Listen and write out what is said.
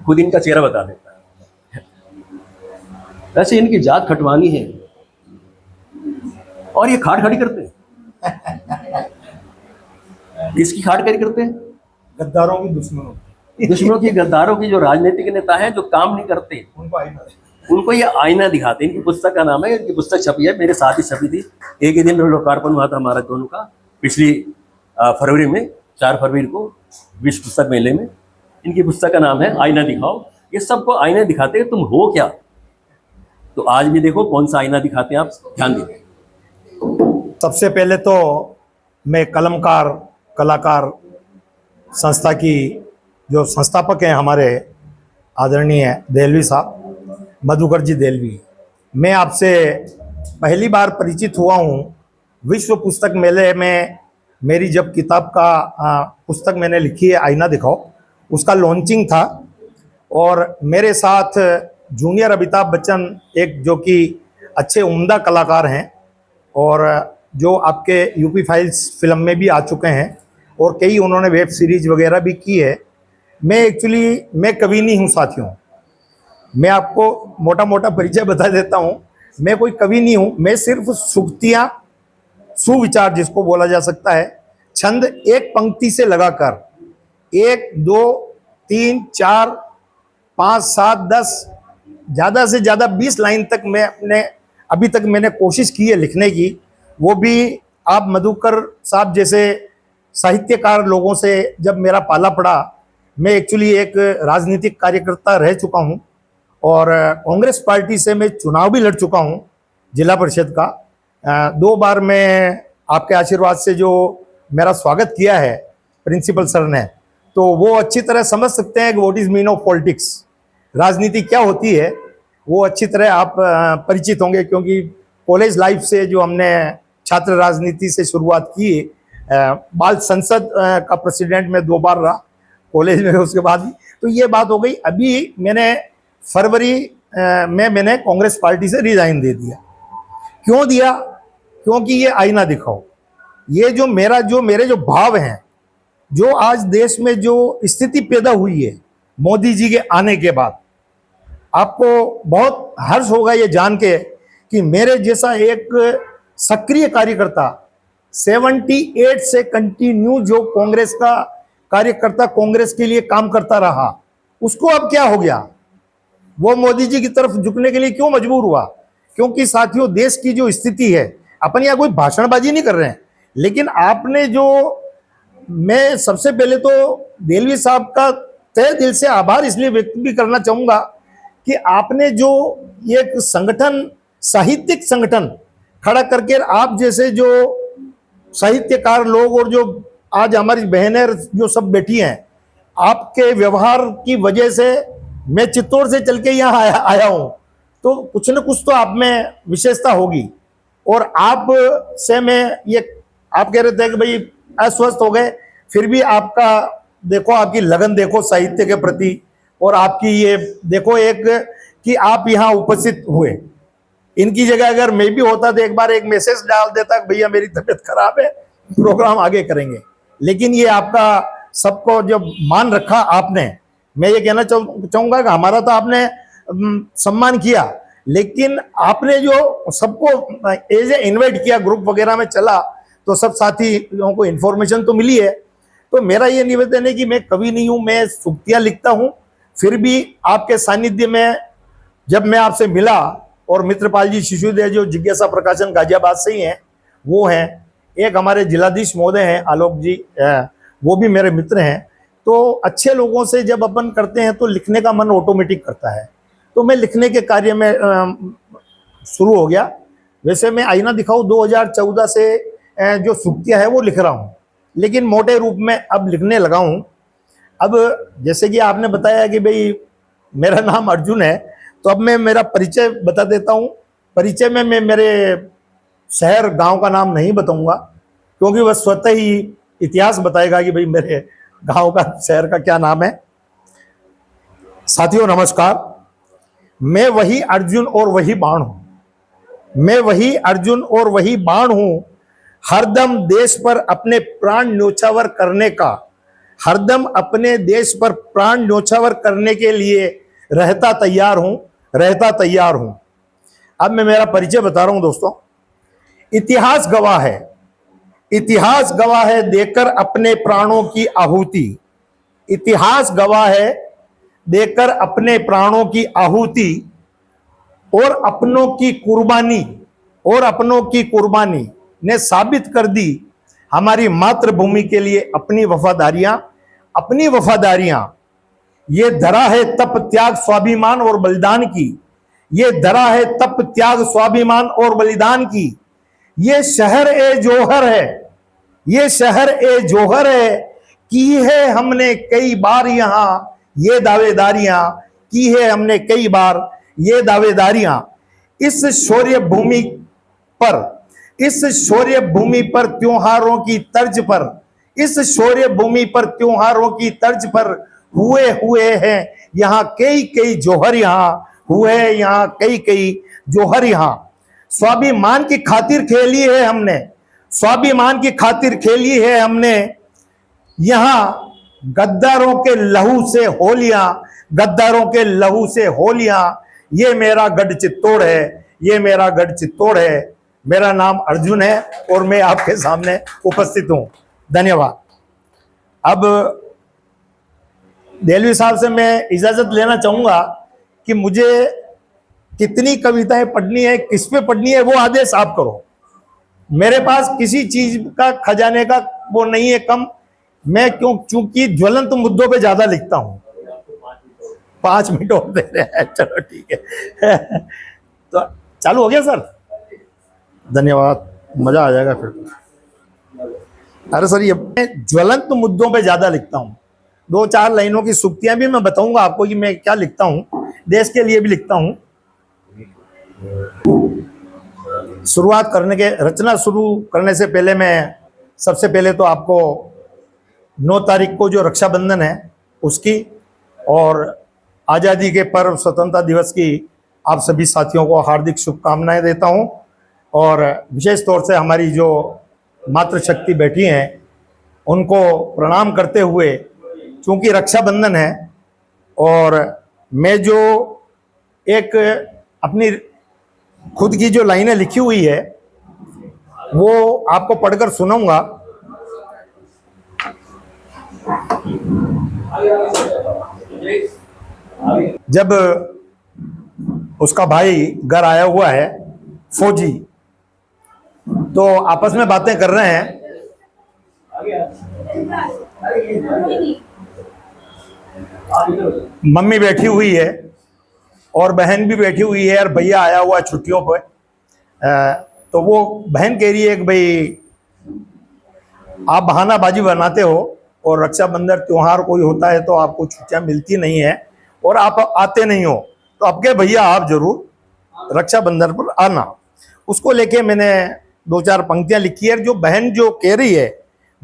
खुद इनका चेहरा बता देता है। वैसे इनकी जात खटवानी है और ये खाट खड़ी करते हैं। किसकी खाट खड़ी करते हैं? गद्दारों की, दुश्मनों की, गद्दारों की। जो राजनीतिक नेता हैं जो काम नहीं करते उनको ये आईना दिखाते हैं। इनकी पुस्तक का नाम है, इनकी पुस्तक छपी है, मेरे साथ ही छपी थी। एक ही दिन लोकार्पण हुआ था हमारा दोनों का, पिछली फरवरी में, 4 फरवरी को विश्व पुस्तक मेले में। इनकी पुस्तक का नाम है आईना दिखाओ। ये सबको आईना दिखाते हैं तुम हो क्या। तो आज भी देखो कौन सा आईना दिखाते हैं, आप ध्यान दीजिए। सबसे पहले तो मैं कलमकार कलाकार संस्था की जो संस्थापक हैं हमारे आदरणीय देलवी साहब, मधुकर जी देलवी, मैं आपसे पहली बार परिचित हुआ हूँ विश्व पुस्तक मेले में। मेरी जब किताब का पुस्तक मैंने लिखी है आईना दिखाओ, उसका लॉन्चिंग था और मेरे साथ जूनियर अमिताभ बच्चन, एक जो कि अच्छे उम्दा कलाकार हैं और जो आपके यूपी फाइल्स फिल्म में भी आ चुके हैं और कई उन्होंने वेब सीरीज वगैरह भी की है। मैं कवि नहीं हूँ साथियों, मैं आपको मोटा मोटा परिचय बता देता हूँ। मैं कोई कवि नहीं हूँ, मैं सिर्फ सूक्तियाँ, सुविचार जिसको बोला जा सकता है, छंद एक पंक्ति से लगाकर 1 2 3 4 5 7 10 ज़्यादा से ज़्यादा 20 लाइन तक मैं अभी तक मैंने कोशिश की है लिखने की। वो भी आप मधुकर साहब जैसे साहित्यकार लोगों से जब मेरा पाला पड़ा। मैं एक्चुअली एक राजनीतिक कार्यकर्ता रह चुका हूँ और कांग्रेस पार्टी से मैं चुनाव भी लड़ चुका हूँ जिला परिषद का। 2 बार मैं आपके आशीर्वाद से जो मेरा स्वागत किया है प्रिंसिपल सर ने, तो वो अच्छी तरह समझ सकते हैं कि what is mean of politics, राजनीति क्या होती है, वो अच्छी तरह आप परिचित होंगे क्योंकि कॉलेज लाइफ से जो हमने छात्र राजनीति से शुरुआत की। बाल संसद का प्रेसिडेंट मैं 2 बार रहा कॉलेज में, उसके बाद भी। तो ये बात हो गई। अभी मैंने फरवरी में मैंने कांग्रेस पार्टी से रिजाइन दे दिया। क्यों दिया? क्योंकि ये आईना दिखाओ, ये जो मेरे जो भाव हैं, जो आज देश में जो स्थिति पैदा हुई है मोदी जी के आने के बाद, आपको बहुत हर्ष होगा ये जान के कि मेरे जैसा एक सक्रिय कार्यकर्ता 78 से कंटिन्यू जो कांग्रेस का कार्यकर्ता कांग्रेस के लिए काम करता रहा, उसको अब क्या हो गया, वो मोदी जी की तरफ झुकने के लिए क्यों मजबूर हुआ? क्योंकि साथियों देश की जो स्थिति है, अपन यहाँ कोई भाषणबाजी नहीं कर रहे हैं, लेकिन आपने जो, मैं सबसे पहले तो देलवी साहब का तहे दिल से आभार इसलिए व्यक्त भी करना चाहूँगा कि आपने जो एक संगठन, साहित्यिक संगठन खड़ा करके, आप जैसे जो साहित्यकार लोग और जो आज हमारी बहनें जो सब बैठी हैं, आपके व्यवहार की वजह से मैं चित्तौड़ से चल के यहाँ आया हूँ, तो कुछ न कुछ तो आप में विशेषता होगी। और आप से मैं ये, आप कह रहे थे कि भाई अस्वस्थ हो गए, फिर भी आपका देखो, आपकी लगन देखो साहित्य के प्रति, और आपकी ये देखो एक कि आप यहाँ उपस्थित हुए। इनकी जगह अगर मैं भी होता तो एक बार एक मैसेज डाल देता कि भैया मेरी तबीयत खराब है, प्रोग्राम आगे करेंगे। लेकिन ये आपका सबको जब मान रखा आपने, मैं ये कहना चाहूँगा कि हमारा तो आपने सम्मान किया, लेकिन आपने जो सबको एज ए इन्वाइट किया, ग्रुप वगैरह में चला तो सब साथियों को इन्फॉर्मेशन तो मिली है। तो मेरा ये निवेदन है कि मैं कवि नहीं हूँ, मैं सूक्तियाँ लिखता हूँ, फिर भी आपके सानिध्य में जब मैं आपसे मिला, और मित्रपाल जी शिशुदय जो जिज्ञासा प्रकाशन गाजियाबाद से ही हैं, वो हैं, एक हमारे जिलाधीश महोदय हैं आलोक जी, वो भी मेरे मित्र हैं। तो अच्छे लोगों से जब अपन करते हैं तो लिखने का मन ऑटोमेटिक करता है, तो मैं लिखने के कार्य में शुरू हो गया। वैसे मैं आईना दिखाऊं 2014 से जो सूक्तियाँ है वो लिख रहा हूँ, लेकिन मोटे रूप में अब लिखने लगा हूँ। अब जैसे कि आपने बताया कि भाई मेरा नाम अर्जुन है, तो अब मैं मेरा परिचय बता देता हूँ। परिचय में मैं मेरे शहर गांव का नाम नहीं बताऊंगा, क्योंकि वह स्वतः ही इतिहास बताएगा कि भाई मेरे गांव का, शहर का क्या नाम है। साथियों नमस्कार, मैं वही अर्जुन और वही बाण हूँ, मैं वही अर्जुन और वही बाण हूँ, हरदम देश पर अपने प्राण न्योछावर करने का हरदम अपने देश पर प्राण न्योछावर करने के लिए रहता तैयार हूं। अब मैं मेरा परिचय बता रहा हूं दोस्तों। इतिहास गवाह है देकर अपने प्राणों की आहुति। इतिहास गवाह है देकर अपने प्राणों की आहुति और अपनों की कुर्बानी ने साबित कर दी हमारी मातृभूमि के लिए अपनी वफादारियां। ये धरा है तप त्याग स्वाभिमान और बलिदान की। ये धरा है तप त्याग स्वाभिमान और बलिदान की। ये शहर ए जोहर है की है हमने कई बार यहां ये दावेदारियां। की है हमने कई बार ये दावेदारियां। इस शौर्य भूमि पर त्योहारों की तर्ज पर हुए हैं यहाँ कई जोहर। यहाँ स्वाभिमान की खातिर खेली है हमने यहाँ गद्दारों के लहू से होलियां। ये मेरा गढ़ चित्तौड़ है। मेरा नाम अर्जुन है और मैं आपके सामने उपस्थित हूं। धन्यवाद। अब देहलवी साहब से मैं इजाजत लेना चाहूंगा कि मुझे कितनी कविताएं पढ़नी है, किस पे पढ़नी है, वो आदेश आप करो। मेरे पास किसी चीज का खजाने का वो नहीं है कम। मैं चूंकि ज्वलंत मुद्दों पे ज्यादा लिखता हूं। 5 मिनट और दे रहे हैं, चलो ठीक है। तो चालू हो गया सर? धन्यवाद, मजा आ जाएगा फिर। अरे सर, ये मैं ज्वलंत मुद्दों पे ज्यादा लिखता हूँ। 2-4 लाइनों की सूक्तियां भी मैं बताऊंगा आपको कि मैं क्या लिखता हूँ, देश के लिए भी लिखता हूँ। रचना शुरू करने से पहले मैं सबसे पहले तो आपको 9 तारीख को जो रक्षाबंधन है उसकी और आज़ादी के पर्व स्वतंत्रता दिवस की आप सभी साथियों को हार्दिक शुभकामनाएं देता हूं। और विशेष तौर से हमारी जो मातृशक्ति बैठी हैं उनको प्रणाम करते हुए, चूंकि रक्षाबंधन है और मैं जो एक अपनी खुद की जो लाइनें लिखी हुई है वो आपको पढ़कर सुनाऊंगा। जब उसका भाई घर आया हुआ है फौजी, तो आपस में बातें कर रहे हैं। मम्मी बैठी हुई है और बहन भी बैठी हुई है और भैया आया हुआ छुट्टियों पर। तो वो बहन कह रही है कि भाई आप बहानाबाजी बनाते हो और रक्षाबंधन त्योहार कोई होता है तो आपको छुट्टियां मिलती नहीं है और आप आते नहीं हो, तो अब के भैया आप जरूर रक्षाबंधन पर आना। उसको लेके मैंने 2-4 पंक्तियां लिखी है। जो बहन जो कह रही है